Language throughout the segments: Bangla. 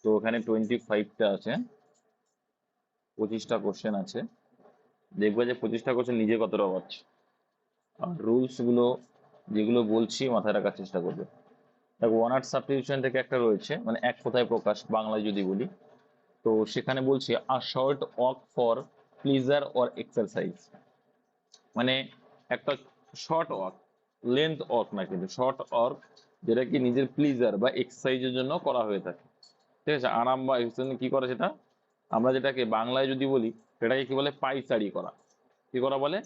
তো ওখানে 25টা আছে, 25টা কোশ্চেন আছে। দেখবে যে 25টা কোশ্চেন নিজে কতটা পারছো, আর রুলস গুলো যেগুলো বলছি মাথায় রাখার চেষ্টা করবে। দেখো, ওয়ান আর্ট সাবস্টিটিউশন থেকে একটা রয়েছে, মানে এক কথায় প্রকাশ বাংলায় যদি বলি, তো সেখানে বলছি আ short walk for pleasure or exercise. মানে একটা শর্ট ওয়াক, লেন্থ ওয়াক না, কিন্তু শর্ট ওয়াক যেটা কি নিজের প্লিজার বা এক্সারসাইজের জন্য করা হয়ে থাকে। ঠিক আছে, আরাম বা এক্সারসাইজ কি করে সেটা আমরা যেটাকে বাংলায় যদি বলি সেটাকে কি বলে, পাইচারি করা। কি করা বলে?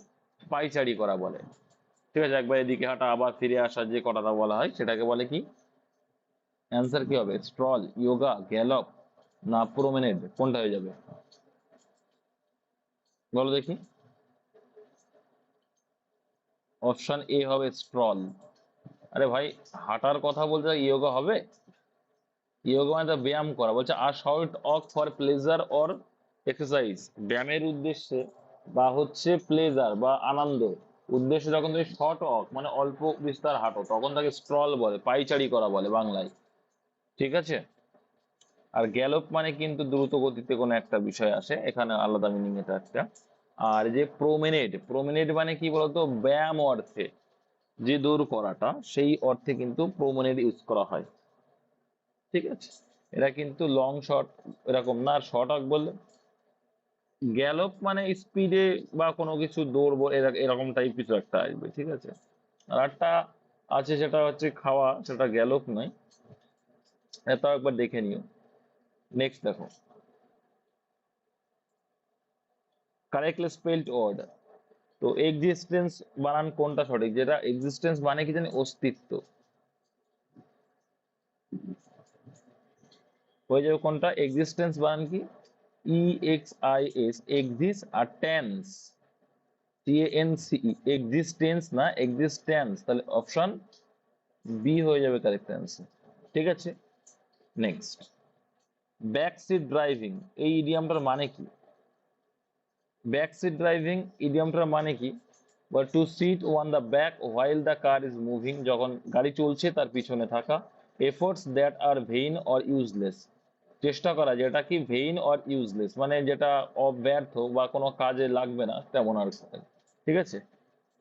পাইচারি করা বলে। ঠিক আছে, একবার এদিকে হাঁটা আবার ফিরে আসা, যে কটাটা বলা হয় সেটাকে বলে কি? অ্যান্সার কি হবে? স্ট্রল, ইয়োগা, গ্যালপ না প্রোমেনেড, কোনটা হয়ে যাবে বলো দেখি? অপশন এ হবে স্ট্রল। আরে ভাই, হাঁটার কথা বলতে ইয়োগা হবে? ইয়োগা মানে তো ব্যায়াম করা, বলছে আর short walk for pleasure or exercise, ব্যায়ামের উদ্দেশ্যে বা হচ্ছে প্লেজার বা আনন্দ উদ্দেশ্যে যখন তুমি শর্ট ওয়াক মানে অল্প বিস্তার হাঁটো তখন তাকে স্ট্রল বলে, পাইচারি করা বলে বাংলায়। ঠিক আছে। আর গ্যালপ মানে কিন্তু দ্রুত গতিতে কোনো একটা বিষয় আসে, এখানে আলাদা মিনিং এটা একটা। আর যে প্রোমেনেড, প্রোমেনেড মানে কি বলতো, ব্যায়াম অর্থে যে দৌড় করাটা, সেই অর্থে কিন্তু প্রোমেনেড ইউজ করা হয়। ঠিক আছে, এটা কিন্তু লং শট এরকম না। আর শর্ট আউট বললে গ্যালপ মানে স্পিডে বা কোনো কিছু দৌড়বো, এরকম টাইপ কিছু একটা আসবে। ঠিক আছে। আর একটা আছে সেটা হচ্ছে খাওয়া, সেটা গ্যালপ নয়, এটাও একবার দেখে নিও। নেক্সট দেখো, কারেক্টলি স্পেলড ওয়ার্ড। তো এক্সিস্টেন্স বানান কোনটা সঠিক? যেটা এক্সিস্টেন্স মানে কি জানি, অস্তিত্ব, হয়ে যাবে কোনটা? এক্সিস্টেন্স বানান কি? ই এক্স আই এস, এক্সিস, আর tense, T A N C E, existence না এক্সিস্টেন্স, তাহলে অপশন বি হয়ে যাবে কারেক্ট অ্যান্সার। ঠিক আছে। নেক্সট, ব্যাক সিট ড্রাইভিং, এই ইডিয়ামটার মানে কি? ব্যাক সিট ড্রাইভিং ইডিয়ামটার মানে কি? বা to sit one the back while the car is moving, যখন গাড়ি চলছে তার পিছনে থাকা। Efforts that are vain or useless, চেষ্টা করা যেটা কি ভেইন অর ইউজলেস, মানে যেটা অব্যর্থ বা কোনো কাজে লাগবে না তেমন আর কি। ঠিক আছে।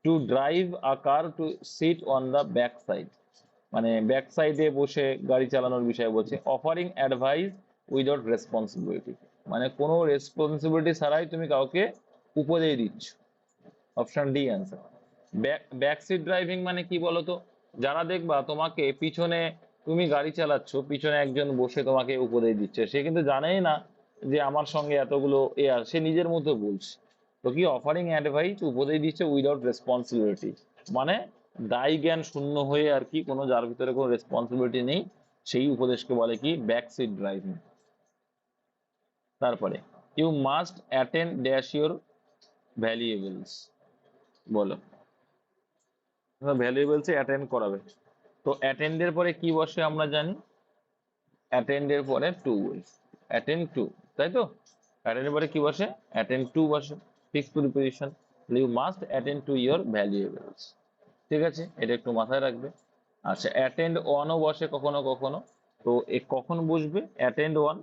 To drive a car, to sit on the back side, মানে ব্যাক সাইডে বসে গাড়ি চালানোর বিষয়ে বলছে। অফারিং অ্যাডভাইস উইদাউট রেসপন্সিবিলিটি, মানে কোনো রেসপন্সিবিলিটি ছাড়াই তুমি কাউকে উপদেশ দিচ্ছ। Option D answer. Back seat driving মানে কি বলতো? যারা দেখবা তোমাকে পিছনে, তুমি গাড়ি চালাচ্ছ, পিছনে একজন বসে তোমাকে উপদেশ দিচ্ছে, সে কিন্তু জানেই না যে আমার সঙ্গে এতগুলো সে নিজের মধ্যে বলছে। তো কি অফারিং অ্যাডভাইস, উপদেশ দিচ্ছে উইদাউট রেসপন্সিবিলিটি, মানে দায় জ্ঞান শূন্য হয়ে আর কি, কোনো যার ভিতরে কোনো রেসপন্সিবিলিটি নেই, সেই উপদেশকে বলে কি ব্যাক সিট ড্রাইভিং। তারপরে, you must attend dash your valuables, বলো। ভ্যালুয়েবলস অ্যাটেন্ড করাবে। তো অ্যাটেন্ডের পরে কি বসে আমরা জানি? অ্যাটেন্ডের পরে টু বসে, অ্যাটেন্ড টু, তাই তো? অ্যাটেন্ডের পরে কি বসে? অ্যাটেন্ড টু বসে, fix preposition. You must attend to your valuables. ঠিক আছে, এটা একটু মাথায় রাখবে। আচ্ছা, অ্যাটেন্ড ওয়ানও বসে কখনো কখনো। তো এ কখন বসবে attend on?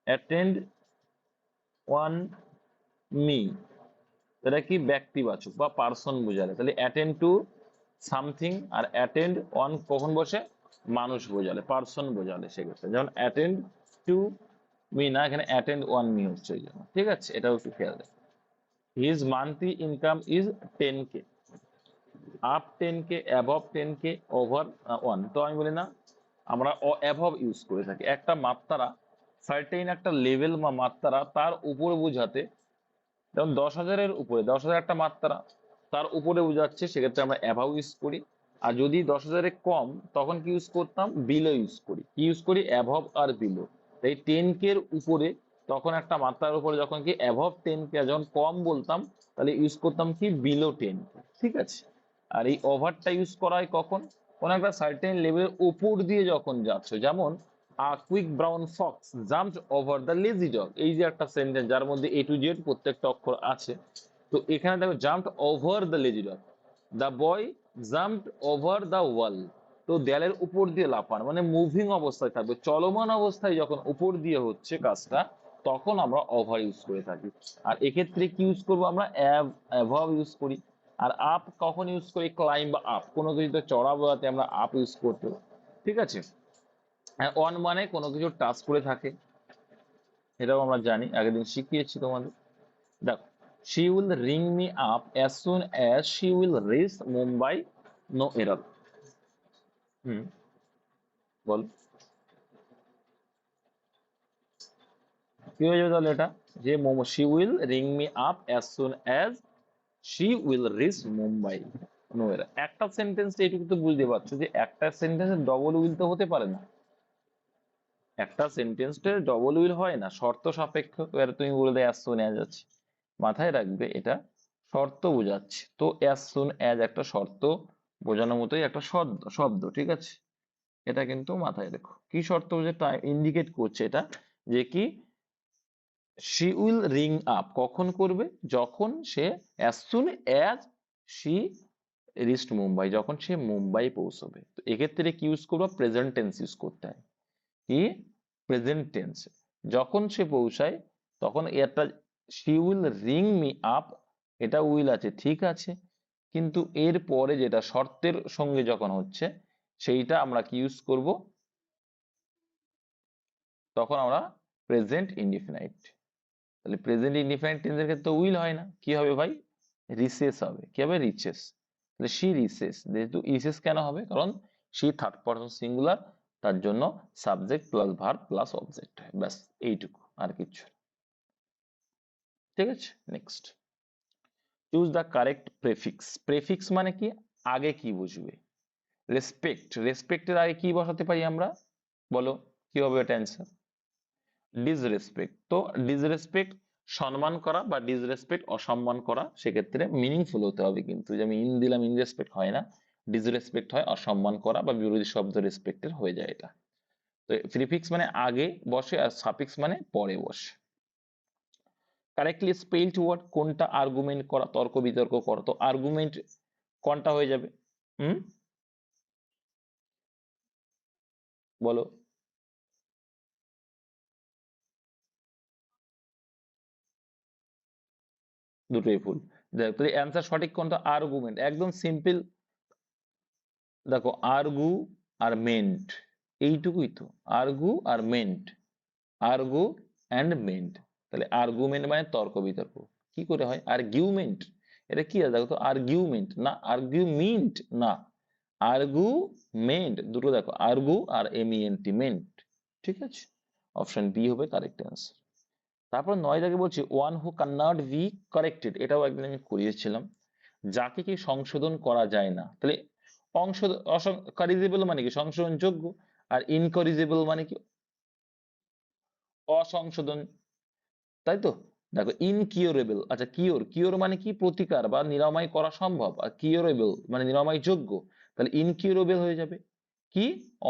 Attend on me, এটা কি ব্যক্তিবাচক বা পার্সন বোঝালে, তাহলে অ্যাটেন্ড টু সামথিং। আর অ্যাটেন্ড অন কখন বসে? মানুষ বোঝালে, পার্সন বোঝালে সেক্ষেত্রে, যেমন অ্যাটেন্ড টু মি না, এখানে অ্যাটেন্ড ওয়ান মি হচ্ছে ওই জন্য। ঠিক আছে, এটাও একটু খেয়াল রাখবে। His monthly income is 10K, up 10K, above 10K, over one. তো আমি বলি না, আমরা অ্যাবভ ইউজ করে থাকি একটা মাত্রা, সার্টেইন একটা লেভেল বা মাত্রা তার উপর বোঝাতে। যেমন 10,000-এর উপরে, 10,000 একটা মাত্রা, তার উপরে বোঝাচ্ছে, সেক্ষেত্রে আমরা অ্যাভাব ইউজ করি। আর যদি 10,000-এর কম, তখন কি ইউজ করতাম? বিলো ইউজ করি। কি ইউজ করি? অ্যাভব আর বিলো। এই 10K-র উপরে, তখন একটা মাত্রার উপরে যখন কি অ্যাভব 10K, যখন কম বলতাম তাহলে ইউজ করতাম কি বিলো 10K। ঠিক আছে। আর এই ওভারটা ইউজ করা হয় কখন? কোন একটা সার্টেন লেভেলের উপর দিয়ে যখন যাচ্ছ, যেমন আ quick brown Fox jumped over the lazy dog, এই যে একটা সেন্টেন্স যার মধ্যে এ টু জেড প্রত্যেকটা অক্ষর আছে। তো এখানে দেখো jumped over the lazy dog, the boy jumped over the wall. তো তো দেয়ালের উপর দিয়ে লাফান মানে মুভিং অবস্থায় থাকবে, চলমান অবস্থায় যখন উপর দিয়ে হচ্ছে কাজটা তখন আমরা ওভার ইউজ করে থাকি। আর এক্ষেত্রে কি ইউজ করবো আমরা, অ্যাভাব ইউজ করি। আর আপ কখন ইউজ করি, ক্লাইম বা আপ, কোনো কিছুতে চড়া বোঝাতে আমরা আপ ইউজ করতে, ঠিক আছে। অন মানে কোনো কিছু টাচ করে থাকে, এটাও আমরা জানি, আগের দিন শিখিয়েছি তোমাদের। দেখো, she will ring me up as soon as she will reach Mumbai, no error। হুম, বল কি হয়ে যাবে তাহলে এটা, যে she will ring me up as soon as she will reach Mumbai, no error। একটা সেন্টেন্স এইটুকু তো বুঝতে পারছো যে একটা সেন্টেন্সে ডবল উইল তো হতে পারে না, একটা সেন্টেন্সে ডবল উইল হয় না, শর্ত সাপেক্ষ। এবার তুমি বলে দেয় অ্যাজ সুন অ্যাজ আছে, মাথায় রাখবে এটা শর্ত বোঝাচ্ছে। তো অ্যাজ সুন অ্যাজ একটা শর্ত বোঝানোর মতোই একটা শব্দ শব্দ, ঠিক আছে। এটা কিন্তু মাথায় রেখো, কি শর্ত যেটা ইন্ডিকেট করছে এটা, যে কি শি উইল রিং আপ কখন করবে, যখন সে as soon as she reached Mumbai, যখন সে মুম্বাই পৌঁছবে। তো এক্ষেত্রে কি ইউজ করবো, প্রেজেন্ট টেন্স ইউজ করতে হয়। কি, প্রেজেন্ট টেন্স। যখন সে পৌঁছায় তখন একটা she will ring me up, এটা উইল আছে ঠিক আছে, কিন্তু এর পরে যেটা শর্তের সঙ্গে যখন হচ্ছে সেইটা আমরা কি ইউজ করব, তখন আমরা প্রেজেন্ট ইনডিফিনাইট। তাহলে প্রেজেন্ট ইনডিফিনাইট টেন্সের ক্ষেত্রে উইল হয় না, কি হবে ভাই, রিসেস হবে। কি হবে, রিচেস। তাহলে শি রিসেস, যেহেতু রিসেস কেন হবে, কারণ শি থার্ড পারসন সিঙ্গুলার, তার জন্য subject plus verb plus object হয়, ব্যাস এইটুকু, আর কিছু। ঠিক আছে, next, choose the correct prefix. Prefix মানে কি, আগে কি বুঝবে, রেসপেক্ট, রেসপেক্টের আগে কি বসাতে পারি আমরা, বলো কি হবে এটা অ্যান্সার, ডিসরেসপেক্ট। তো ডিসরেসপেক্ট সম্মান করা বা ডিসরেসপেক্ট অসম্মান করা, সেক্ষেত্রে মিনিংফুল হতে হবে কিন্তু, যে আমি ইন দিলাম ইনরেসপেক্ট হয় না, ডিসরেসপেক্ট হয় অসম্মান করা বা বিরোধী শব্দ রেসপেক্টের হয়ে যায় এটা। তো প্রিফিক্স মানে আগে বসে আর সাফিক্স মানে পরে বসে। কারেক্টলি স্পেলড ওয়ার্ড কোনটা, আর্গুমেন্ট করা, তর্ক বিতর্ক করা। তো আর্গুমেন্ট কোনটা হয়ে যাবে, হুম বলো, দুটোই ভুল। দেখো তো অ্যান্সার সঠিক কোনটা, আর্গুমেন্ট, একদম সিম্পল। দেখো আর্গু আর মেন্ট, এইটুকুই তো, আর্গু আর মেন্ট, আর্গু অ্যান্ড মেন্ট। তাহলে আর্গুমেন্ট মানে তর্ক বিতর্ক, কি করে হয় আর্গিউমেন্ট, এটা কি আছে দেখো তো, আর্গিউমেন্ট না আর্গুমেন্ট না, আর্গুমেন্ট দুটো, দেখো আর্গু আর এমইএনটি মেন্ট, ঠিক আছে। অপশন বি হবে কারেক্ট অ্যান্সার। তারপর 9 দাগে বলছি one who can not be corrected, এটাও একদিন আমি করিয়েছিলাম, যাকে কি সংশোধন করা যায় না। তাহলে কারিজেবল মানে কি সংশোধনযোগ্য, আর ইনকরিজেবল মানে কি অসংশোধন, তাই তো। দেখো ইনকিওরেবল, আচ্ছা কিওর, কিওর মানে কি প্রতিকার বা নিরাময় করা সম্ভব, আর কিওরেবল মানে নিরাময় যোগ্য। তাহলে ইনকিউরেবল হয়ে যাবে কি,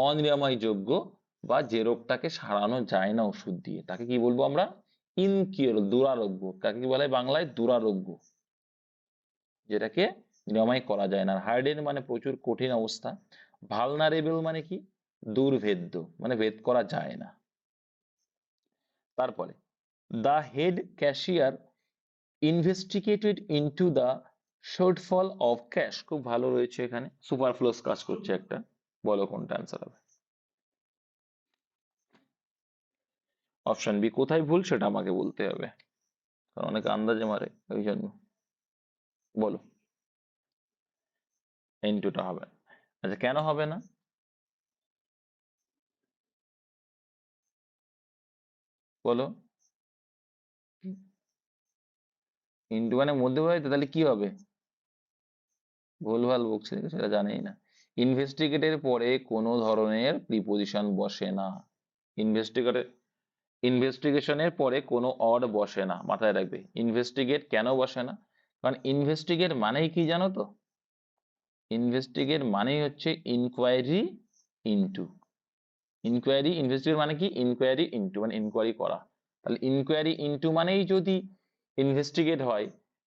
অনিরাময় যোগ্য, বা যে রোগটাকে সারানো যায় না ওষুধ দিয়ে, তাকে কি বলবো আমরা, ইনকিওর, দুরারোগ্য। তাকে কি বলে বাংলায়, দুরারোগ্য, যেটাকে নিরাময় করা যায় না। হার্ডেন মানে প্রচুর কঠিন অবস্থা, ভালনারেবল মানে কি, দুর্ভেদ্য মানে ভেদ করা যায় না। তারপরে the head cashier investigated into the shortfall of cash, খুব ভালো রয়েছে এখানে, সুপারফ্লুয়াস কাজ করছে একটা, বলো কোনটা অ্যান্সার হবে। অপশন বি, কোথায় ভুল সেটা আমাকে বলতে হবে, কারণ অনেকে আন্দাজে মারে ওই জন্য, বলো ইনটুটা হবে না। আচ্ছা কেন হবে না, বলো, ইনটু মানে মধ্যে বোঝাই তো, তাহলে কি হবে, ভুলভাল বকছে সেটা জানেই না। ইনভেস্টিগেটের পরে কোনো ধরনের প্রিপোজিশন বসে না, ইনভেস্টিগেটের, ইনভেস্টিগেশনের পরে কোনো অড বসে না, মাথায় রাখবে। ইনভেস্টিগেট কেন বসে না, কারণ ইনভেস্টিগেট মানেই কি জানো তো, ইনভেস্টিগেট মানেই হচ্ছে ইনকোয়ারি ইনটু, ইনকোয়ারি, ইনভেস্টিগেট মানে কি ইনকোয়ারি ইনটু মানে ইনকোয়ারি করা। তাহলে ইনকোয়ারি ইনটু মানেই যদি ইনভেস্টিগেট হয়,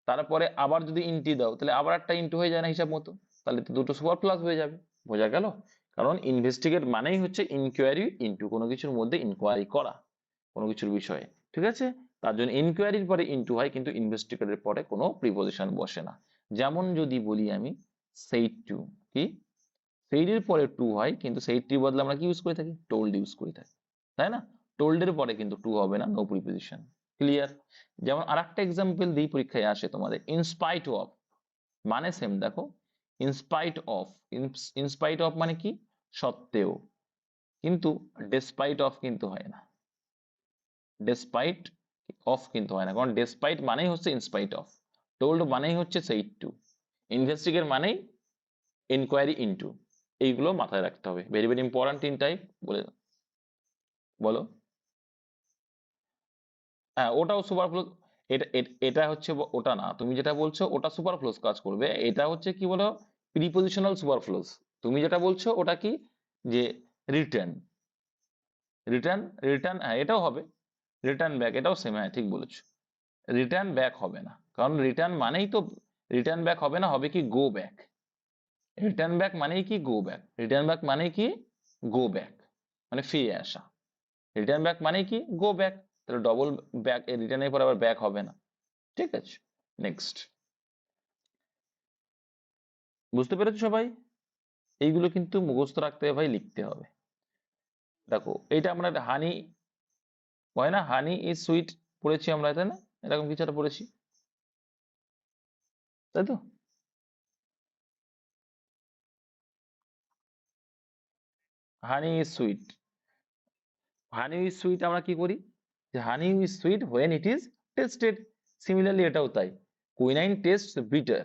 তারপরে আবার যদি ইনটি দাও তাহলে আবার একটা ইনটু হয়ে যায় না হিসাব মতো, তাহলে তো দুটো সুপার প্লাস হয়ে যাবে, বোঝা গেল। কারণ ইনভেস্টিগেট মানেই হচ্ছে ইনকোয়ারি ইনটু, কোনো কিছুর মধ্যে ইনকোয়ারি করা কোনো কিছুর বিষয়ে, ঠিক আছে। তার জন্য ইনকোয়ারির পরে ইনটু হয়, কিন্তু ইনভেস্টিগেটের পরে কোনো প্রিপোজিশন বসে না। যেমন যদি বলি আমি সেইড টু, কি সেইডের পরে টু হয়, কিন্তু সেইডটির বদলে আমরা কি ইউজ করে থাকি, টোল্ড ইউজ করে থাকি, তাই না। টোল্ডের পরে কিন্তু টু হবে না, নো প্রিপোজিশন। ক্লিয়ার? যেমন আরেকটা এক্সাম্পল দিই, পরীক্ষায় আসে তোমাদের, ইনস্পাইট অফ মানে সেম, দেখো ইনস্পাইট অফ, ইনস্পাইট অফ মানে কি সত্ত্বেও, কিন্তু ডেসপাইট অফ কিন্তু হয় না, ডেসপাইট অফ কিন্তু হয় না, কারণ ডেসপাইট মানেই হচ্ছে ইনস্পাইট অফ, টোল্ড মানেই হচ্ছে সেইড টু, ইনভেস্টিগেট মানেই ইনকোয়ারি ইনটু। এইগুলো মাথায় রাখতে হবে, ভেরি ভেরি ইম্পর্টেন্ট তিন টাইপ বলে দাও। বলো। হ্যাঁ ওটাও সুপারফ্লুস, এটা এটা হচ্ছে ওটা না, তুমি যেটা বলছো ওটা সুপারফ্লুস কাজ করবে, এটা হচ্ছে কি বলো, প্রিপোজিশনাল সুপারফ্লুস। তুমি যেটা বলছো ওটা কি, যে রিটার্ন, রিটার্ন রিটার্ন, হ্যাঁ এটাও হবে, রিটার্ন ব্যাক, এটাও সেম, হ্যাঁ ঠিক বলেছো। রিটার্ন ব্যাক হবে না, কারণ রিটার্ন মানেই তো, রিটার্ন ব্যাক হবে না, হবে কি গো ব্যাক। রিটার্ন ব্যাক মানেই কি গো ব্যাক, রিটার্ন ব্যাক মানে কি গো ব্যাক, মানে ফিরে আসা। রিটার্ন ব্যাক মানে কি গো ব্যাক, তাহলে ডবল ব্যাক, রিটার্নের পর আবার ব্যাক হবে না, ঠিক আছে। নেক্সট, বুঝতে পেরেছো সবাই? এইগুলো কিন্তু মুখস্থ রাখতে হবে ভাই, লিখতে হবে। দেখো এটা আমরা হানি হয় না, হানি ইজ সুইট পড়েছি আমরা, তাই না, এরকম কিছু একটা পড়েছি, তাই তো। হানি is sweet, honey is sweet আমরা কি করি, যে হানি is sweet when it is tested. Similarly এটাও তাই, quinine test bitter,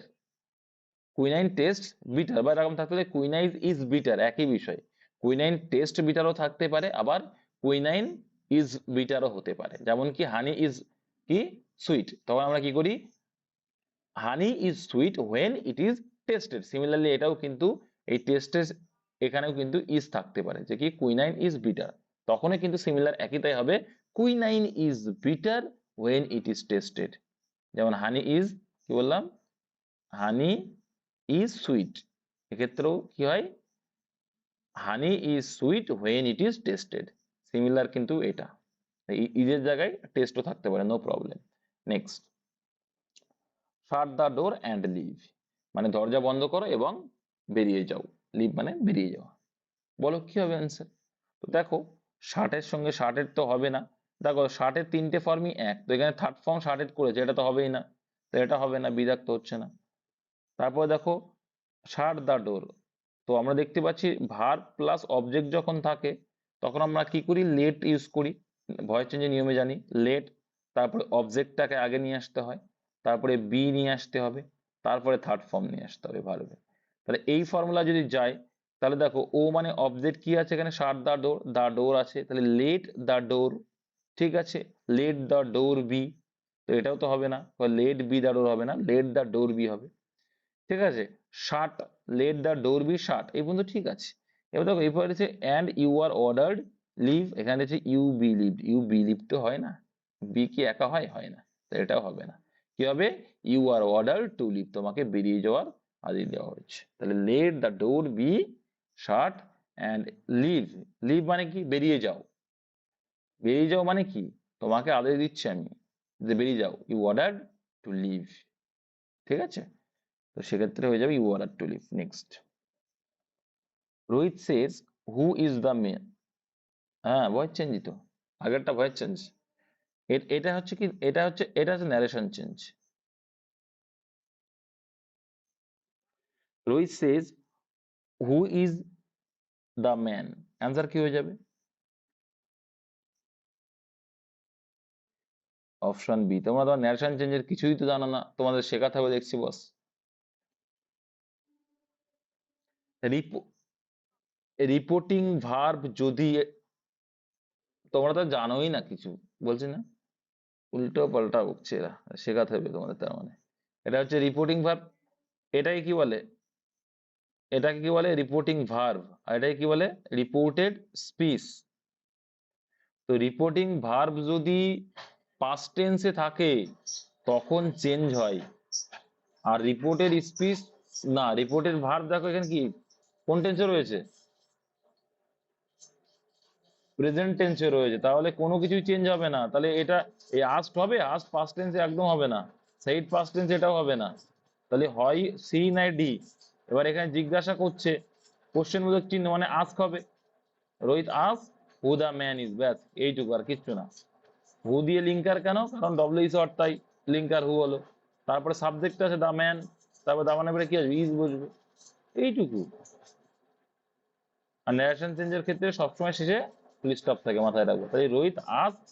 quinine test bitter, বা এরকম থাকতে পারে কুইনাইন ইজ বিটার, একই বিষয়। কুইনাইন টেস্ট বিটারও থাকতে পারে, আবার কুইনাইন ইজ বিটারও হতে পারে। যেমন কি হানি ইজ কি সুইট, তখন আমরা কি করি, হানি is sweet when it is tested. Similarly এটাও কিন্তু এই টেস্টের এখানেও কিন্তু ইজ থাকতে পারে, যে কি কুইনাইন ইজ বিটার, তখনই কিন্তু সিমিলার একই তাই হবে, quinine is bitter when it is tested. যেমন হানি ইজ, কি বললাম, হানি ইজ সুইট, এক্ষেত্রেও কি হয়, honey is sweet when it is tasted. Similar কিন্তু এটা, ইজের জায়গায় টেস্টও থাকতে পারে, no problem. Next, shut the door and leave মানে দরজা বন্ধ করো এবং বেরিয়ে যাও, লিভ মানে বেরিয়ে যাওয়া। বলো কি হবে অ্যান্সার? তো দেখো, শার্টের সঙ্গে শার্টের তো হবে না, দেখো শার্টের তিনটে ফর্মই এক, তো এখানে থার্ড ফর্ম শার্টেড করেছে, এটা তো হবেই না, তো এটা হবে না, বিদাক্ত হচ্ছে না। তারপরে দেখো শাট দ্য ডোর, তো আমরা দেখতে পাচ্ছি ভার্ব প্লাস অবজেক্ট যখন থাকে তখন আমরা কি করি, লেট ইউজ করি, ভয়েস চেঞ্জের নিয়মে জানি লেট, তারপরে অবজেক্টটাকে আগে নিয়ে আসতে হয়, তারপরে বি নিয়ে আসতে হবে, তারপরে থার্ড ফর্ম নিয়ে আসতে হবে ভার্বে। তাহলে এই ফর্মুলা যদি যায়, তাহলে দেখো ও মানে অবজেক্ট কি আছে এখানে, শাট দ্য ডোর আছে, তাহলে লেট দ্য ডোর, ঠিক আছে, লেট দ্য ডোর বি, তো এটাও তো হবে না, লেট বি দ্য ডোর হবে না, লেট দ্য ডোর বি হবে, ঠিক আছে। Shut, let the door be shut, এই পর্যন্ত ঠিক আছে। এবার দেখো এরপর হচ্ছে and you are ordered leave, এখানে হচ্ছে you be leave, you be leave তো হয় না, বি কি একা হয়, হয় না, তো এটাও হবে না। কি হবে, you are order to leave, তোমাকে বেরিয়ে যাওয়ার আদেশ দেওয়া হয়েছে, তাহলে let the door be shut and leave, leave মানে কি বেরিয়ে যাও, বেরিয়ে যাও মানে কি, তোমাকে আদেশ দিচ্ছি আমি যে বেরিয়ে যাও, ইউ অর্ডার টু লিভ, ঠিক আছে। তো সেক্ষেত্রে হয়ে যাবে you are to leave. Next, Rohit says who is the men, হ্যাঁ ভয়েস চেঞ্জ তো, আগেরটা ভয়েস চেঞ্জ, এটা হচ্ছে কি, এটা হচ্ছে narration change. Rohit says who is the man, answer কি হয়ে যাবে, অপশন বি। তোমরা তো ন্যারেশন চেঞ্জের কিছুই তো জানো না, তোমাদের শেখাতে হবে দেখছি বস। রিপোর্টিং ভার্ব যদি, তোমরা তো জানোই না কিছু, বলছি না, উল্টো পাল্টা বকছে এরা, শেখাতে হবে তোমাদের, তার মানে এটা হচ্ছে রিপোর্টিং ভার্ব, এটাই কি বলে, এটাকে কি বলে রিপোর্টিং ভার্ব, আর এটাকে কি বলে রিপোর্টেড স্পিচ। তো রিপোর্টিং ভার্ব যদি পাস্ট টেন্সে থাকে তখন চেঞ্জ হয়, আর রিপোর্টেড স্পিচ না, রিপোর্টেড ভার্ব দেখো এখানে কি কোন টেন্সে রয়েছে, প্রেজেন্ট টেন্সে রয়েছে, তাহলে কোনো কিছুই চেঞ্জ হবে না। তাহলে এটা এই আস্ট হবে, আস্ট পাস্ট টেন্সে একদম হবে না, সেইড পাস্ট টেন্স এটাও হবে না। তাহলে হয় সি না ডি। এবার এখানে জিজ্ঞাসা করছে, কোশ্চেন বোধক চিহ্ন মানে আস্ক হবে। Rohit ask who the man is, ব্যাস এইটুকু, আর কিচ্ছু না। হু দিয়ে লিঙ্কার কেন? কারণ ডব্লিউ ইজ শর্ট, তাই লিঙ্কার হু হলো। তারপরে সাবজেক্ট আছে দা ম্যান, তারপর দা মানে পরে কি আসবে? ইজ বসবে, এইটুকু। আর ন্যারেশন চেঞ্জের ক্ষেত্রে সবসময় শেষে ফুল স্টপ থাকে, মাথায় রাখবো। তাই Rohit ask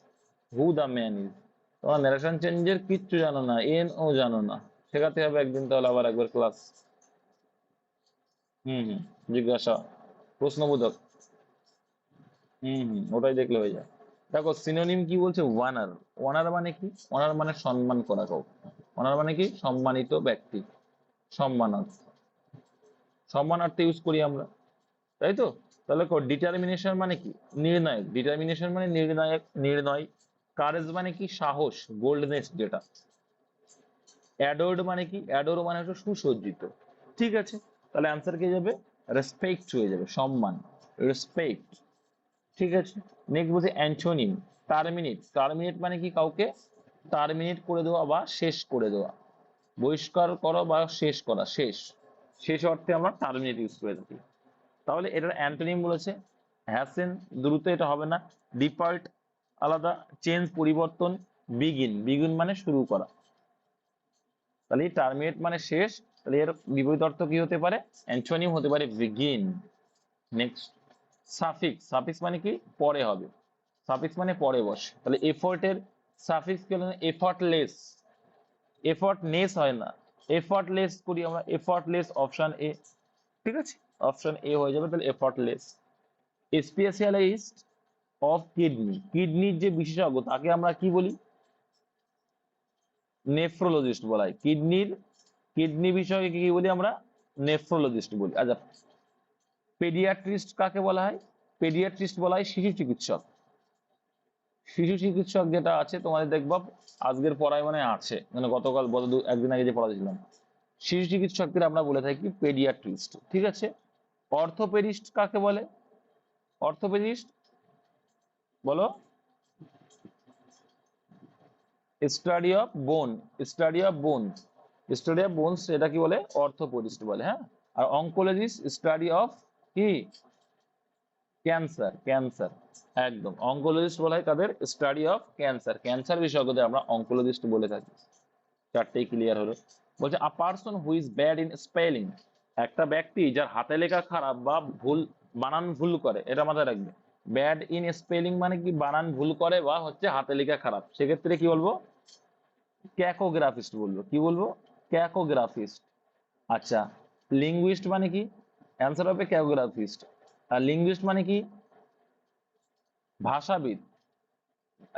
who the man is. তোমার ন্যারেশন চেঞ্জের কিচ্ছু জানো না, এন ও জানো না, শেখাতে হবে একদিন তাহলে আবার একবার ক্লাস। হুম, জিজ্ঞাসা, প্রশ্নবোধক। ওটাই দেখলে হয়ে যায়। দেখো সিনোনিম কি বলছে? ওয়ানার। ওয়ানার মানে কি? ওয়ানার মানে সম্মান করা কাউকে। ওয়ানার মানে কি? সম্মানিত ব্যক্তি, সম্মানার্থ, সম্মানার্থে ইউজ করি আমরা, তাই তো? তাহলে ডিটারমিনেশন মানে কি? নির্ণায়ক। ডিটারমিনেশন মানে নির্ণায়ক, নির্ণয়। কারেজ মানে কি? সাহস, বোল্ডনেস যেটা। অ্যাডোর্ড মানে কি? অ্যাডোর মানে হচ্ছে সুসজ্জিত। ঠিক আছে, তাহলে অ্যান্সার কি যাবে? রেসপেক্ট হয়ে যাবে, সম্মান, রেসপেক্ট। ঠিক আছে, নেক্সট বলছে অ্যান্টোনিম। টার্মিনেট। টার্মিনেট মানে কি? কাউকে টার্মিনেট করে দেওয়া বা শেষ করে দেওয়া, বহিষ্কার করা বা শেষ করা, শেষ, শেষ অর্থে আমরা টার্মিনেট ইউজ করে থাকি। তাহলে এটার অ্যান্টোনিম বলেছে হ্যাসেন, দ্রুত, এটা হবে না। ডিপার্ট আলাদা, চেঞ্জ পরিবর্তন। বিগিন, বিগিন মানে শুরু করা। তাহলে টার্মিনেট মানে শেষ, তাহলে এর বিপরীত অর্থ কি হতে পারে? অ্যান্টোনিম হতে পারে বিগিন। Next suffix. সাফিক্স মানে কি? পরে হবে, সাফিক্স মানে পরে বসে। তাহলে এফোর্টের সাফিক্স কি হলো? এফর্টলেস। এফর্টনেস হয় না, এফর্টলেস করি আমরা, এফর্টলেস, অপশন এ। ঠিক আছে, অপশন এ হয়ে যাবে তাহলে এফর্টলেস। Specialist of kidney. কিডনির যে বিশেষজ্ঞ তাকে আমরা কি বলি? নেফ্রোলজিস্ট বলা হয়। কিডনির, কিডনি বিষয়ে কি বলি আমরা? নেফ্রোলজিস্ট বলি। আচ্ছা, পেডিয়াট্রিস্ট কাকে বলা হয়? পেডিয়াট্রিস্ট বলা হয় শিশু চিকিৎসক। শিশু চিকিৎসক যেটা আছে তোমাদের দেখবা আজকের পড়ায় মানে আছে, মানে গতকাল বলতে একদিন আগে যে পড়াছিলাম, শিশু চিকিৎসকদের আমরা বলে থাকি পেডিয়াট্রিস্ট। ঠিক আছে, অর্থোপেডিস্ট কাকে বলে? অর্থোপেডিস্ট বলো। স্টাডি অফ বোন, স্টাডি অফ বোন, স্টাডি অফ বোনস এটা কি বলে? অর্থোপেডিস্ট বলে। হ্যাঁ, আর অঙ্কোলজিস্ট স্টাডি অফ কি? Cancer, cancer. একদম, অঙ্কোলজিস্ট বলা হয় তাদের স্টাডি অফ ক্যান্সার, ক্যান্সার বিশেষজ্ঞদের আমরা অঙ্কোলজিস্ট বলে থাকি। চারটেই ক্লিয়ার হলো। বলছে আ person who is bad in spelling. একটা ব্যক্তি যার হাতে লেখা খারাপ বা ভুল, বানান ভুল করে, এটা মাথায় রাখবে। ব্যাড ইন স্পেলিং মানে কি? বানান ভুল করে বা হচ্ছে হাতে লেখা খারাপ, সেক্ষেত্রে কি বলবো? ক্যাকোগ্রাফিস্ট বলবো। কি বলবো? ক্যাকোগ্রাফিস্ট। আচ্ছা, লিঙ্গুইস্ট মানে কি? অ্যান্সার হবে ক্যাকোগ্রাফিস্ট। আর লিঙ্গুইস্ট মানে কি? ভাষাবিদ।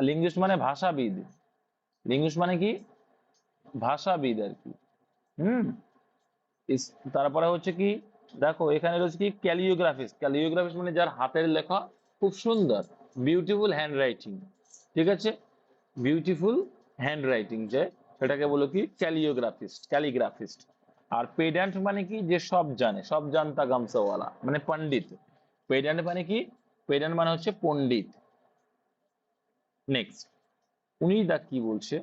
লিঙ্গুইস্ট মানে ভাষাবিদ, লিঙ্গুইস্ট মানে কি? ভাষাবিদ আর কি। হুম, তারপরে হচ্ছে কি, দেখো এখানে রয়েছে কি? ক্যালিওগ্রাফিস্ট। ক্যালিওগ্রাফিস্ট মানে যার হাতের লেখা খুব সুন্দর, বিউটিফুল হ্যান্ড রাইটিং। ঠিক আছে, বিউটিফুল হ্যান্ড রাইটিং যে, সেটাকে বলো কি? ক্যালিওগ্রাফিস্ট, ক্যালিগ্রাফিস্ট। আর পেড্যান্ট মানে কি? যে সব জানে, সব জানতা গামসাওয়ালা, মানে পণ্ডিত। পেড্যান্ট মানে কি? পেড্যান্ট মানে হচ্ছে পণ্ডিত। নেক্সট, উনি দা কি বলছে?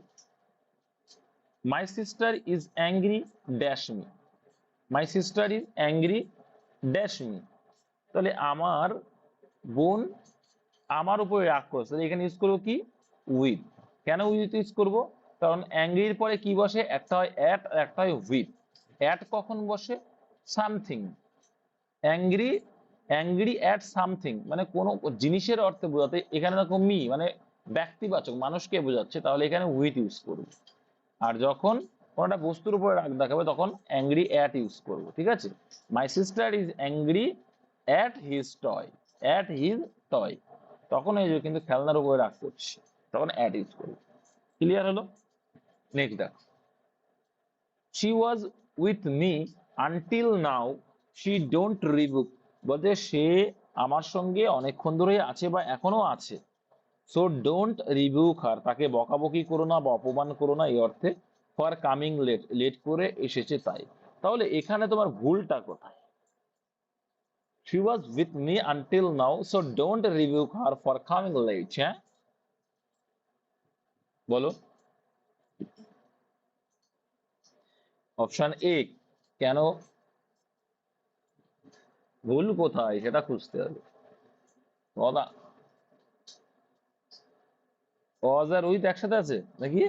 My sister is angry dash me. My sister is angry dash me. তাহলে আমার বোন আমার উপরে রাগ করেছে, তাহলে এখানে ইউজ করবো কি? উইথ। কেন উইথ ইউজ করবো? কারণ অ্যাংরির পরে কি বসে? একটা হয় অ্যাট আর একটা হয় উইথ। অ্যাট কখন বসে? Something. Angry, angry at something মানে কোনো জিনিসের অর্থে বোঝাতে। এখানে দেখো মি মানে ব্যক্তিবাচক, মানুষকে বোঝাচ্ছে, তাহলে এখানে উইথ ইউজ করবো। আর যখন কোনো একটা বস্তুর উপরে রাগ দেখাবে তখন অ্যাংরি অ্যাট ইউজ করবো। ঠিক আছে, my sister is angry at his toy, at his toy, তখন এই যে কিন্তু খেলনার উপরে রাগ করছে, তখন অ্যাট ইউজ করবো। ক্লিয়ার হলো? নেক্সট দেখো, she was with me until now she don't Reebok. বলতে সে আমার সঙ্গে অনেকক্ষণ ধরে আছে বা এখনো আছে। সো ডোন্ট রিবিউক হার, তাকে বকাবকি করো না বা অপমান করো না, এই অর্থে। ফর কামিং লেট, লেট করে এসেছে তাই। তাহলে এখানে তোমার ভুলটা কোথায়? She was with me until now, so don't rebuke her for coming late. হ্যাঁ, বলো। অপশন এ, কেন, ভুল কোথায় সেটা খুঁজতে হবে। বলা অজ আর উইথ একসাথে আছে নাকি?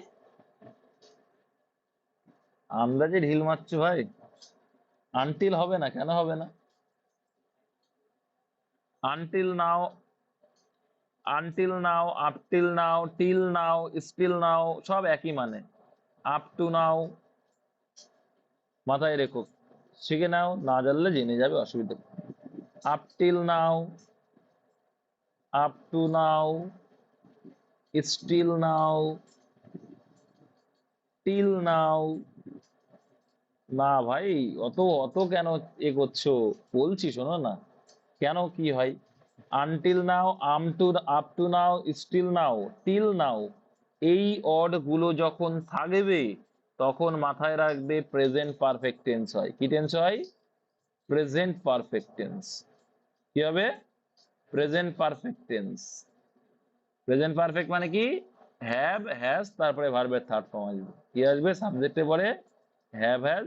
আন্দাজে ঢিল মারছো ভাই। আনটিল হবে না, কেন হবে না? Until now, until now, up till now, till now, still now, সব একই মানে। আপ টু নাও, মাথায় রেখো, শিখে নাও, না জানলে জেনে যাবে, অসুবিধা নেই। Up till now, up to now, still now, till now. না ভাই, অত অত কেন করছো, বলছি শোনো না। কেন কি হয়? Until now, up to now, still now, till now, এই অড গুলো যখন থাকবে তখন মাথায় রাখবে প্রেজেন্ট পারফেক্ট টেন্স হয়। কি টেন্স হয়? Present perfect tense. কি হবে? Present perfect tense. Present perfect মানে কি? হ্যাভ, হ্যাজ, তারপরে ভার্বের থার্ড ফর্ম আসবে। কি আসবে? সাবজেক্টের পরে have, has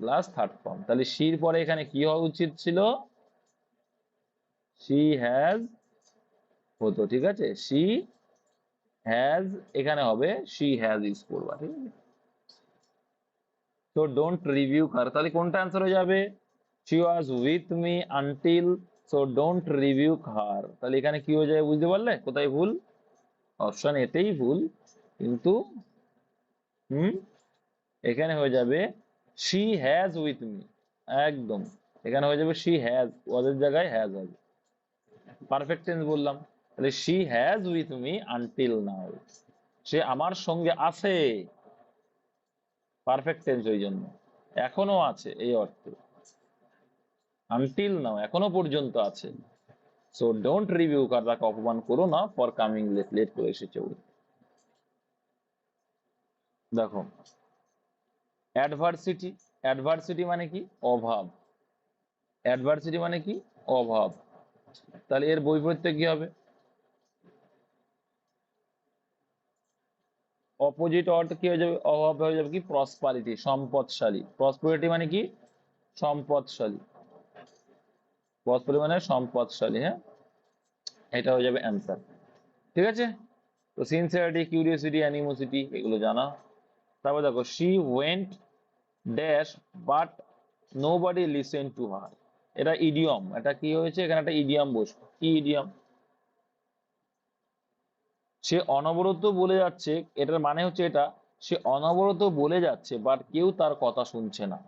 plus third form. তাহলে শির পরে এখানে কি হওয়া উচিত ছিল? শি হ্যাজ হতো, ঠিক আছে? শি হ্যাজ এখানে হবে শি হ্যাজ ইউজ করবা, ঠিক আছে? তো ডোন্ট রিভিউ কার, তাহলে কোনটা অ্যান্সার হয়ে যাবে? She was with me until, so don't review her. তাহলে এখানে কি হয়ে যাবে বুঝতে পারলে কোথায় ভুল? অপশন এতেই ভুল, কিন্তু এখানে হয়ে যাবে শি হ্যাজ উইথ মি। একদম, এখানে হয়ে যাবে শি হ্যাজ, ওদের জায়গায় হ্যাজ হবে। পারফেক্ট টেন্স বললাম, তাহলে she has with me until now, সে আমার সঙ্গে আছে। পারফেক্ট টেন্স ওই জন্য, এখনো আছে এই অর্থে। আনটিল নাও এখনো পর্যন্ত আছে। সো ডোন্ট রিভিউ কার, তাকে অপমান করো না ফর কামিং লেট, লেট করে এসেছে বলে। দেখো অ্যাডভার্সিটি, অ্যাডভার্সিটি মানে কি? অভাব। অ্যাডভার্সিটি মানে কি? অভাব। তাহলে এর বৈপরীত্য কি হবে? অপোজিট অর্থ কি হয়ে যাবে? অভাব হয়ে যাবে কি? প্রসপারিটি, সম্পদশালী। প্রসপারিটি মানে কি? সম্পদশালী। প্রসপারিটি মানে সম্পদশালী। হ্যাঁ, এটা হয়ে যাবে অ্যান্সার, ঠিক আছে? তো সিনসিয়ারিটি, কিউরিওসিটি, অ্যানিমোসিটি এগুলো জানা। তারপর দেখো she went dash but nobody listen to হার। এটা ইডিয়ম। এটা কি হয়েছে? এখানে একটা ইডিয়ম বসবে। কি ইডিয়ম? সে অনবরত বলে যাচ্ছে, এটার মানে হচ্ছে এটা, সে অনবরত বলে যাচ্ছে বাট কেউ তার কথা শুনছে না।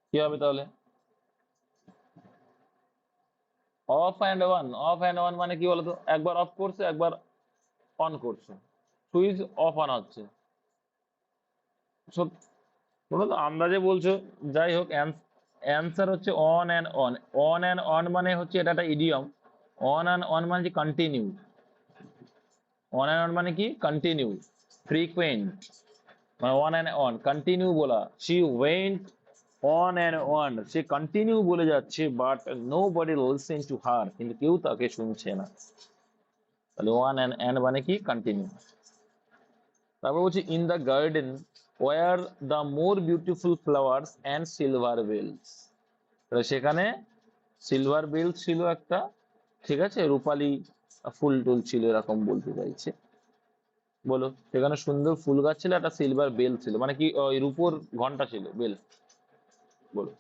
কি হবে তাহলে? Of and on. Of and on মানে কি বলতো? একবার অফ করছে, একবার অন করছে, সুইচ অফ অন হচ্ছে। শোনো তো, আন্দাজে বলছো। যাই হোক, অ্যান্সার হচ্ছে on and on. On and on মানে হচ্ছে এটা একটা ইডিয়ম। অন অ্যান্ড অন মানে যে কন্টিনিউ। অন অ্যান্ড অন মানে কি? কন্টিনিউ, ফ্রিকুয়েন্ট, মানে অন অ্যান্ড অন কন্টিনিউ বলা। She went on and on, সে কন্টিনিউ বলে যাচ্ছে but nobody listen to her, কিন্তু কেউ তাকে শুনছে না। তাহলে ওয়ান অ্যান্ড মানে কি? কন্টিনিউ। তারপর বলছি in the garden were the more beautiful flowers and silver bells. তাহলে সেখানে সিলভার বেল ছিল একটা, ঠিক আছে, রূপালী ফুল টুল ছিল, এরকম বলতে চাইছে। বলো, সেখানে সুন্দর ফুল গাছ ছিল, একটা সিলভার বেল ছিল, মানে কি ওই রূপোর ঘন্টা ছিল, বেল। বলো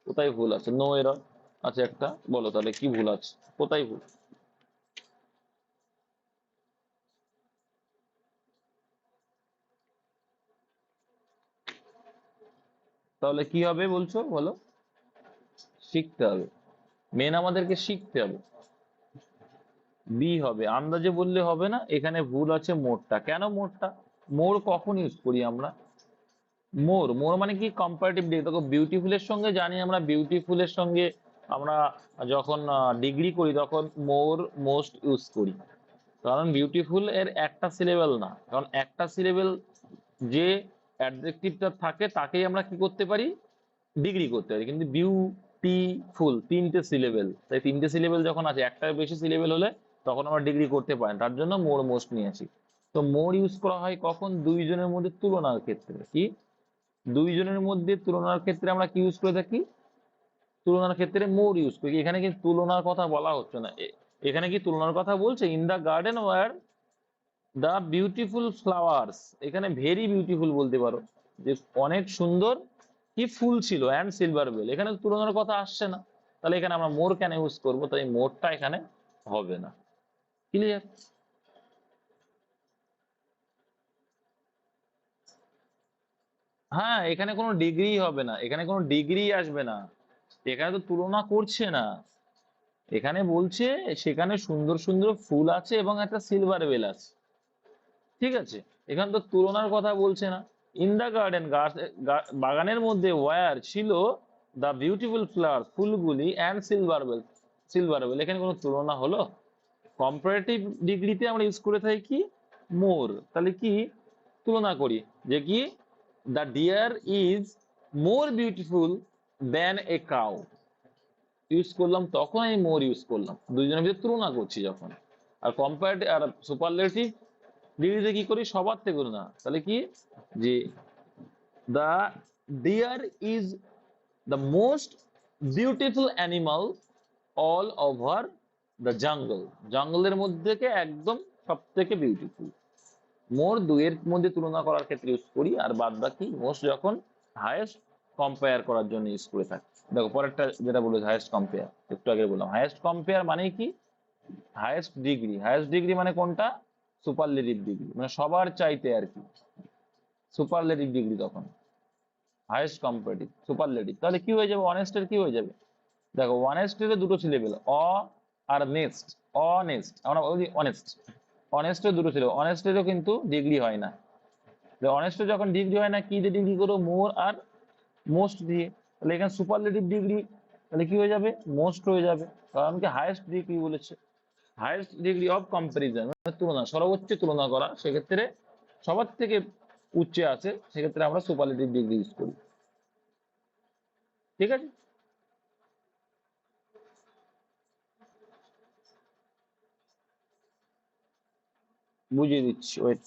কোথায় ভুল আছে? নো এরর আছে একটা, বলো তাহলে কি ভুল আছে, কোথায় ভুল? তাহলে কি হবে বলছো, বলো? শিখতে হবে, মেন আমাদেরকে শিখতে হবে। বি হবে, আন্দাজে বললে হবে না, এখানে ভুল আছে মোরটা। কেন মোরটা? মোর কখন ইউজ করি আমরা? মোর, মোর মানে কি? Comparative degree. দেখো বিউটিফুলের সঙ্গে জানি আমরা, বিউটিফুলের সঙ্গে আমরা যখন ডিগ্রি করি তখন মোর, মোস্ট ইউজ করি। কারণ বিউটিফুল এর একটা সিলেবেল না, কারণ একটা সিলেবেল যে অ্যাডজেক্টিভটা থাকে তাকেই আমরা কি করতে পারি? ডিগ্রি করতে পারি। কিন্তু টি ফুল, তিনটে সিলেবেল, তাই তিনটে সিলেবেল যখন আছে, একটার বেশি সিলেবেল হলে তখন আমরা ডিগ্রি করতে পারি, তার জন্য মোর মোস্ট নিয়েছি। তো মোর ইউজ করা হয় কখন? দুইজনের মধ্যে তুলনার ক্ষেত্রে। কি? দুইজনের মধ্যে তুলনার ক্ষেত্রে আমরা কি ইউজ করে থাকি? তুলনার ক্ষেত্রে মোর ইউজ করি। এখানে কিন্তু তুলনার কথা বলা হচ্ছে না, এখানে কি তুলনার কথা বলছে? In the garden were the beautiful flowers, এখানে ভেরি বিউটিফুল বলতে পারো, যে অনেক সুন্দর কি ফুল ছিল, অ্যান্ড সিলভার বেল, এখানে তুলনার কথা আসছে না, তাহলে এখানে আমরা মোর কেন ইউজ করবো? তাই মোরটা এখানে হবে না। ক্লিয়ার? হ্যাঁ, এখানে কোনো ডিগ্রি হবে না, এখানে কোনো ডিগ্রি আসবে না, এখানে তো তুলনা করছে না, এখানে বলছে সেখানে সুন্দর সুন্দর ফুল আছে এবং একটা সিলভার বেল আছে, ঠিক আছে? এখানে তো তুলনার কথা বলছে না। ইন দা গার্ডেন, বাগানের মধ্যে ওয়ার ছিল, দা বিউটিফুল ফ্লাওয়ার, ফুলগুলি, and silver bell, silver bell, এখানে কোনো তুলনা হলো? কম্পারেটিভ ডিগ্রিতে আমরা ইউজ করে থাকি কি? মোর। তাহলে কি তুলনা করি, যে কি the deer is more beautiful than a cow, use করলাম তখন আমি মোর ইউজ করলাম, দুইজনের ভিতরে তুলনা করছি যখন। আর কম্পারেটিভ আর সুপারলেটিভ ডিগ্রিতে কি করি? সবার থেকে তুলনা। তাহলে কি, যে the deer is the most beautiful animal all over the jungle, জঙ্গলের মধ্যে থেকে একদম সব থেকে বিউটিফুল। মোর দুইয়ের মধ্যে তুলনা করার ক্ষেত্রে ইউজ করি, আর বাদ বাকি মোস্ট যখন হায়েস্ট কম্পেয়ার করার জন্য ইউজ করে থাকি। দেখো পরেরটা যেটা বলেছে হায়েস্ট কম্পেয়ার, একটু আগে বললাম হায়েস্ট কম্পেয়ার মানে কি? হায়েস্ট ডিগ্রি, হায়েস্ট ডিগ্রি মানে কোনটা? সুপারলেটিভ ডিগ্রি, মানে সবার চাইতে আর কি, সুপারলেটিভ ডিগ্রি তখন হায়েস্ট কম্পারেটিভ সুপারলেটিভ। তাহলে কি হয়ে যাবে? অনেস্টের কি হয়ে যাবে? দেখো অনেস্টের দুটো সিলেবেল, অ আর নেক্সট, অনেস্ট, আমরা বলি অনেস্ট, অনেস্টের দুটো ছিল, অনেস্টেরও কিন্তু ডিগ্রি হয় না। অনেস্টে যখন ডিগ্রি হয় না, কি দিয়ে ডিগ্রি করো? মোর আর মোস্ট দিয়ে। তাহলে এখানে সুপারলেটিভ ডিগ্রি, তাহলে কি হয়ে যাবে? মোস্ট হয়ে যাবে, কারণ কি হায়েস্ট ডিগ্রি বলেছে, হায়েস্ট ডিগ্রি অফ কম্পারিজন, মানে তুলনা, সর্বোচ্চ তুলনা করা, সেক্ষেত্রে সবার থেকে উচ্চে আছে, সেক্ষেত্রে আমরা সুপারলেটিভ ডিগ্রি ইউজ করি। ঠিক আছে? বুঝিয়ে দিচ্ছি, ওয়েট।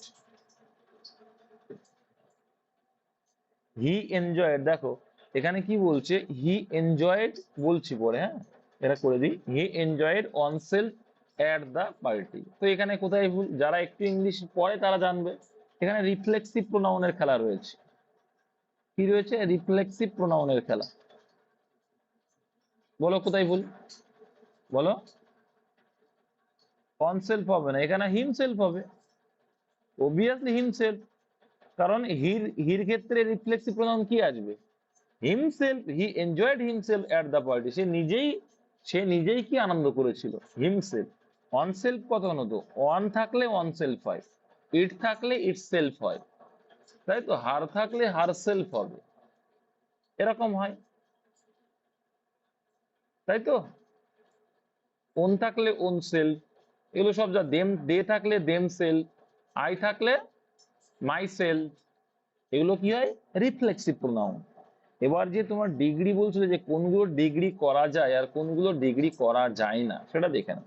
হি এনজয়েড, দেখো এখানে কি বলছে? হি এনজয়েড বলছি পরে, হ্যাঁ এটা করে দিই। He enjoyed on self at the party, তো এখানে কোথায় ভুল? যারা একটু ইংলিশ পড়ে তারা জানবে, এখানে রিফ্লেক্সিভ প্রোনাউনের খেলা রয়েছে। কি রয়েছে? রিফ্লেক্সিভ প্রোনাউনের খেলা। বলো কোথায় ভুল? বলো। অন সেলফ হবে না, এখানে হিমসেলফ হবে, অবভিয়াসলি হিমসেলফ, কারণ হির হির ক্ষেত্রে রিফ্লেক্সিভ প্রোনাউন কি আসবে? Himself, he enjoyed himself at the party, সে নিজেই কি আনন্দ করেছিল, হিমসেলফ। অন সেলফ কখন হতো? ওয়ান থাকলে ওয়ান সেলফ হয়, ইট থাকলে ইট সেলফ হয়, তাই তো? হার থাকলে হার সেলফ হবে, এরকম হয়, তাই তো? ওন থাকলে ওন সেলফ, এগুলো সব যা, দেম দে থাকলে দেম সেলফ, আই থাকলে মাই সেলফ, এগুলো কি হয়? Reflexive pronoun. এবার যে তোমার ডিগ্রি বলছিল, যে কোনগুলো ডিগ্রি করা যায় আর কোনগুলো ডিগ্রি করা যায় না, সেটা দেখে না।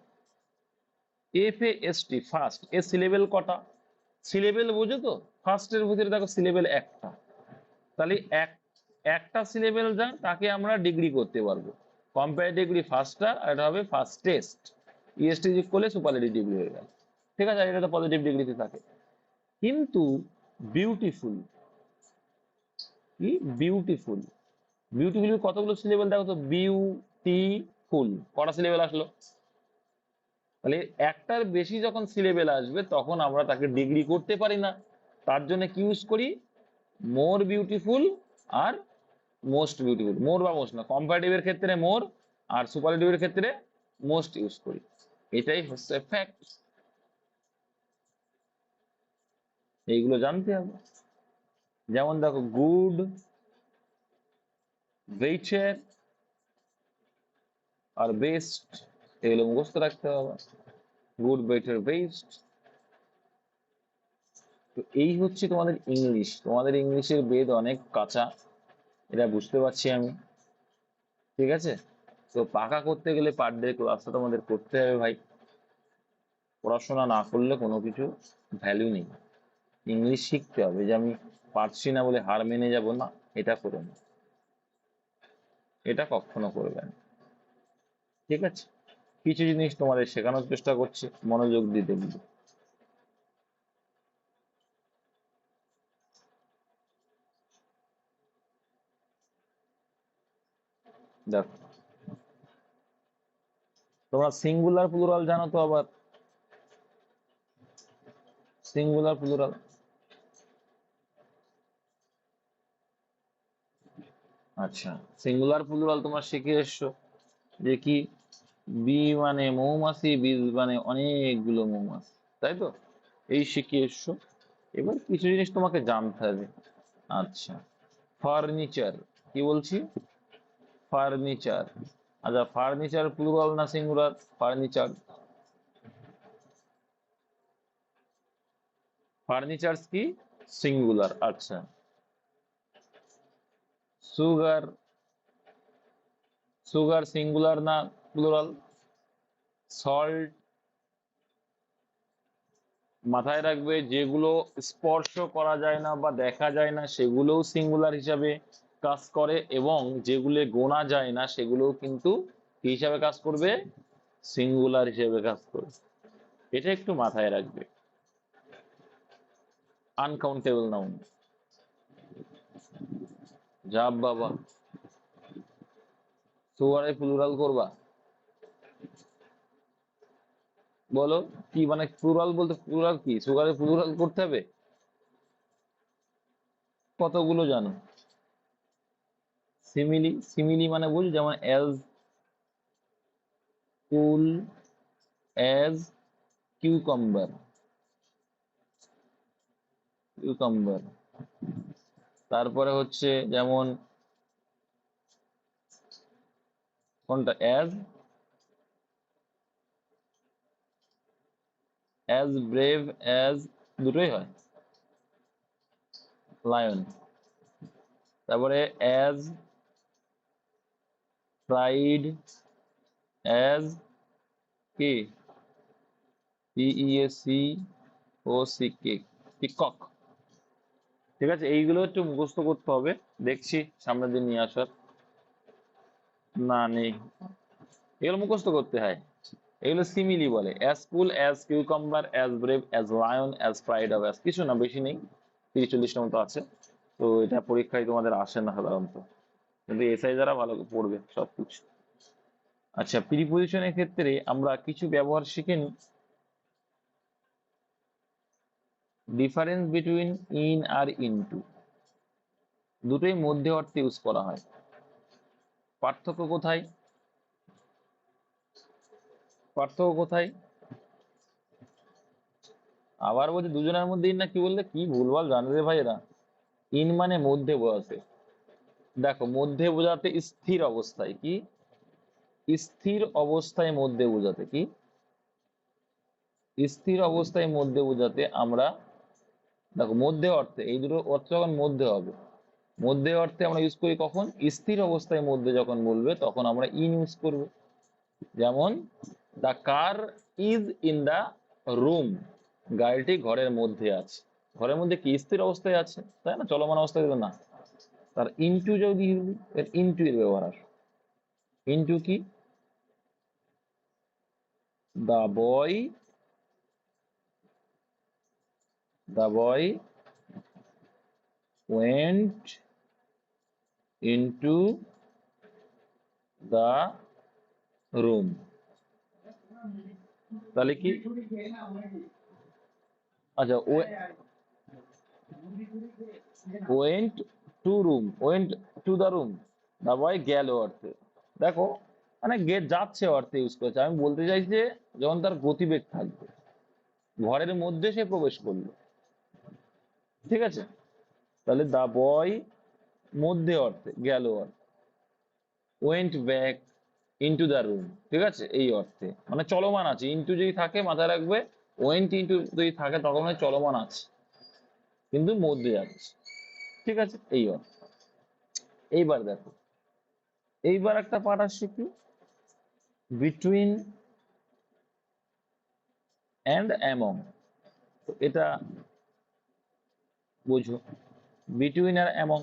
FAST, ফার্স্ট, এ সিলেবেল কটা? সিলেবেল বুঝো তো? ফার্স্টের ভিতরে দেখো সিলেবেল একটা, তাহলে একটা সিলেবেল যা, তাকে আমরা ডিগ্রি করতে পারবো। কম্পারেটিভ ডিগ্রি ফার্স্টটা, আর এটা হবে ফার্স্টেস্ট, EST যোগ করলে সুপারলেটিভ ডিগ্রি হয়ে গেল, ঠিক আছে? আর এটা তো পজিটিভ ডিগ্রিতে থাকে। কিন্তু বিউটিফুল, কি বিউটিফুল, বিউটিফুল কতগুলো সিলেবেল দেখো তো? বিউটিফুল কটা সিলেবেল আসলো? তাহলে একটার বেশি যখন সিলেবেল আসবে, তখন আমরা তাকে ডিগ্রি করতে পারি না, তার জন্য কি ইউজ করি? মোর বিউটিফুল আর মোস্ট বিউটিফুল, মোর বা মোস্ট না, কম্পারেটিভের ক্ষেত্রে মোর আর সুপারলেটিভের ক্ষেত্রে মোস্ট ইউজ করি, এটাই হচ্ছে ফ্যাক্ট, এইগুলো জানতে হবে। যেমন দেখো গুড, বেটার আর বেস্ট, এগুলো মুখস্থ রাখতে হবে, গুড, বেটার, বেস্ট। তো এই হচ্ছে তোমাদের ইংলিশ, তোমাদের ইংলিশের বেদ অনেক কাঁচা, এটা বুঝতে পারছি আমি। ঠিক আছে? তো পাকা করতে গেলে পার ডে ক্লাসটা তোমাদের করতে হবে ভাই। পড়াশোনা না করলে কোনো কিছু ভ্যালু নেই। ইংলিশ শিখতে হবে, যে আমি পারছি না বলে হার মেনে যাব না, এটা করো না, এটা কখনো করবে না। ঠিক আছে? কিছু জিনিস তোমাদের শেখানোর চেষ্টা করছি, মনোযোগ দিয়ে দেখবে। দেখো, তোমরা সিঙ্গুলার প্লুরাল জানো তো? আবার সিঙ্গুলার প্লুরাল, আচ্ছা, সিঙ্গুলার প্লুরাল তোমরা শিখে এসছো যে কি, বি মানে মৌমাছি, বীজ মানে অনেকগুলো মৌমাছি, তাই তো? এই শিখে এসছো। এবার কিছু জিনিস তোমাকে জানতে হবে। আচ্ছা, ফার্নিচার, কি বলছি? ফার্নিচার। আচ্ছা, ফার্নিচার প্লুরাল না সিঙ্গুলার? ফার্নিচার, ফার্নিচার্স কি সিঙ্গুলার। আচ্ছা, সুগার, সুগার সিঙ্গুলার না প্লুরাল? সল্ট, মাথায় রাখবে যেগুলো স্পর্শ করা যায় না বা দেখা যায় না সেগুলোও সিঙ্গুলার হিসাবে কাজ করে, এবং যেগুলো গোনা যায় না সেগুলোও কিন্তু কি হিসাবে কাজ করবে? সিঙ্গুলার হিসেবে কাজ করবে। এটা একটু মাথায় রাখবে। আনকাউন্টেবল নাউন, যাব বাবা, সুগারে প্লুরাল করবা? বলো, কি মানে প্লুরাল বলতে প্লুরাল কি? সুগারে প্লুরাল করতে হবে? কতগুলো জানো? সিমিলি, সিমিলি মানে বুঝ, যেমন অ্যাজ, কুল, অ্যাজ, কিউকাম্বার, কিউকাম্বার। তারপরে হচ্ছে যেমন কোনটা? অ্যাজ, অ্যাজ ব্রেভ, অ্যাজ, দুটোই হয়, লায়ন। তারপরে অ্যাজ প্রাইড, অ্যাজ কি, পিইএসি ও সি কে, পিকক। ঠিক আছে, এইগুলো একটু মুখস্থ করতে হবে, দেখছি সামনের দিন নিয়ে আসার। না, নেই, এগুলো মুখস্থ করতে হয়। এগুলো সিমিলি বলে, as cool, as cucumber, as brave, as lion, as pride of, as, কিছু না, বেশি নেই, 30-40টা মতো আছে। তো এটা পরীক্ষায় তোমাদের আসে না সাধারণত, কিন্তু এসআই যারা ভালো পড়বে সবকিছু। আচ্ছা, প্রিপোজিশনের ক্ষেত্রে আমরা কিছু ব্যবহার শিখে নিই। ডিফারেন্স বিটুইন ইন আর ইনটু, দুটোই মধ্যে অর্থে ইউজ করা হয়। পার্থক্য কোথায়? পার্থক্য কোথায়? আবার বলছি দুজনের মধ্যে ইন, না কি বললে? কি ভুলভাল জানে রে ভাই এরা। ইন মানে মধ্যে বোঝাতে। দেখো, মধ্যে বোঝাতে স্থির অবস্থায়, কি স্থির অবস্থায় মধ্যে বোঝাতে, কি স্থির অবস্থায় মধ্যে বোঝাতে আমরা, দেখো মধ্যে অর্থে, এই দুটো অর্থ যখন মধ্যে হবে, মধ্যে অর্থে আমরা ইউজ করি কখন? স্থির অবস্থায় মধ্যে যখন বলবে তখন আমরা ইন ইউজ করব। যেমন the car is in the room, গাড়িটি ঘরের মধ্যে আছে। ঘরের মধ্যে কি স্থির অবস্থায় আছে, তাই না? চলমান অবস্থায় না। তার ইনটু যদি ইনটু এর ব্যবহার আসে। ইনটু কি? The boy, the boy went into the room. তাহলে কি? আচ্ছা, went to room, went to the room, the boy গেল অর্থে। দেখো, মানে গেট যাচ্ছে অর্থে ইউজ করেছে। আমি বলতে চাইছি যে যখন তার গতিবেগ থাকবে, ঘরের মধ্যে সে প্রবেশ করলো, ঠিক আছে? তাহলে দা বয় মধ্যে অর্থে, গেল অর্থে। Went back into the room, ঠিক আছে, এই অর্থে, মানে চলমান আছে। ইনটু যদি থাকে মাথায় রাখবে, ওয়েন্ট ইনটু যদি থাকে তখন মানে চলমান আছে, কিন্তু মধ্যে যাচ্ছে, ঠিক আছে, এই অর্থ। এইবার দেখো, এইবার একটা পার্ট আসছে কি, বিটুইন অ্যান্ড অ্যামং। তো এটা বুঝো, বিটুইন আর অ্যামং।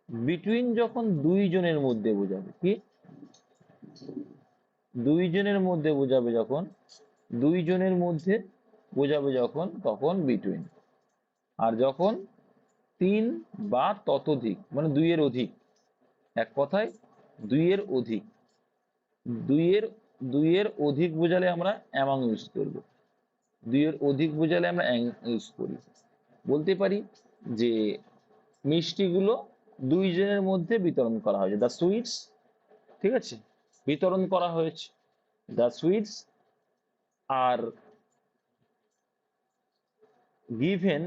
বিটুইন যখন দুইজনের মধ্যে বোঝাবে, কি দুইজনের মধ্যে বোঝাবে যখন, দুইজনের মধ্যে বোঝাবে যখন, তখন বিটুইন। আর যখন তিন বা ততোধিক, মানে দুইয়ের অধিক, এক কথায় দুইয়ের অধিক, দুইয়ের দুইয়ের অধিক বোঝালে আমরা অ্যামং ইউজ করব। দুইয়ের অধিক বোঝালে আমরা ইউজ করি। বলতে পারি যে মিষ্টিগুলো দুইজনের মধ্যে বিতরণ করা হয়েছে, দ্য সুইটস, ঠিক আছে, বিতরণ করা হয়েছে, the sweets are given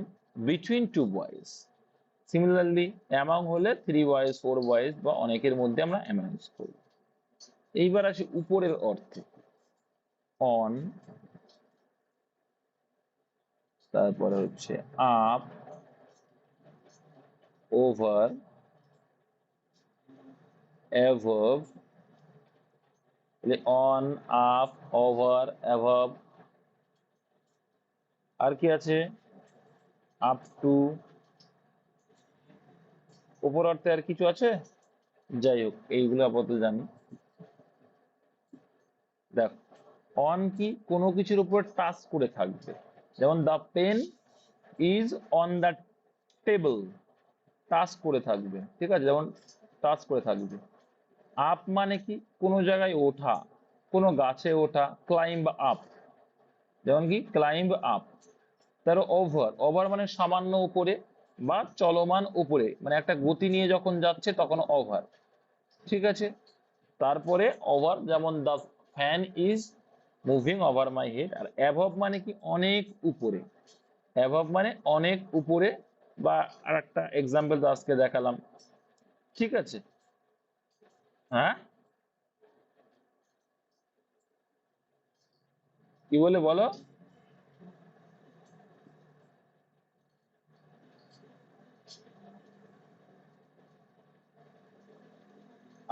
between two boys. Similarly among হলে থ্রি বয়েজ, ফোর বয়েজ বা অনেকের মধ্যে আমরা অ্যামাং ইউজ করি। এইবার আসি উপরের অর্থে, অন, তারপরে হচ্ছে up, over, above, on, up, over, above, আর কি আছে, আপ টু। উপর অর্থে আর কিছু আছে? যাই হোক, এইগুলো আপাতত জানি। দেখ, অন কি, কোনো কিছুর উপর টাচ করে থাকবে, যেমন the pen is on the table, touch করে থাকবে, ঠিক আছে, যেমন টাচ করে থাকবে। আপ মানে কি, কোনো জায়গায় ওঠা, কোনো গাছে ওঠা, ক্লাইম্ব আপ, যেমন কি ক্লাইম্ব আপ। তারপর ওভার, ওভার মানে সামান্য উপরে বা চলমান উপরে, মানে একটা গতি নিয়ে যখন যাচ্ছে তখন ওভার, ঠিক আছে। তারপরে ওভার, যেমন the fan is moving over my head. আর অ্যাভব মানে কি, অনেক উপরে, অ্যাভব মানে অনেক উপরে, বা আর একটা এক্সাম্পল তো আজকে দেখালাম, ঠিক আছে। হ্যাঁ, কি বলে বলো?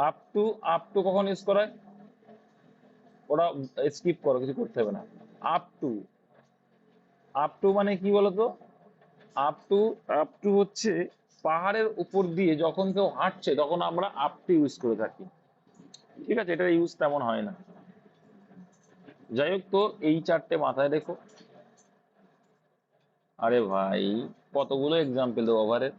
আপ টু, আপ টু কখন ইউজ করা হয়? ওরা স্কিপ করো, কিছু করতে হবে না। আপ টু, আপ টু মানে কি বলতো? আপ টু, আপ টু হচ্ছে পাহাড়ের উপর দিয়ে যখন কেউ হাঁটছে তখন আমরা আপ টু ইউজ করে থাকি, ঠিক আছে, এটা ইউজ তেমন হয় না। যাই হোক, তো এই চারটে মাথায় রেখো। আরে ভাই, কতগুলো এক্সাম্পল দেবো ওভারের।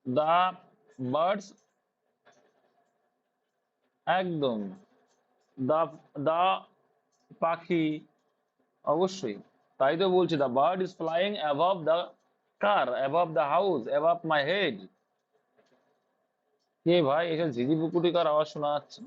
দা বার্ডস, একদম, দা, দা পাখি, অবশ্যই। তাই তো বলছি, the bird is flying above the car, above the house, above my head. কে ভাই, এখানে ঝিঝি পুকুটি কার আওয়াজ শোনা যাচ্ছে?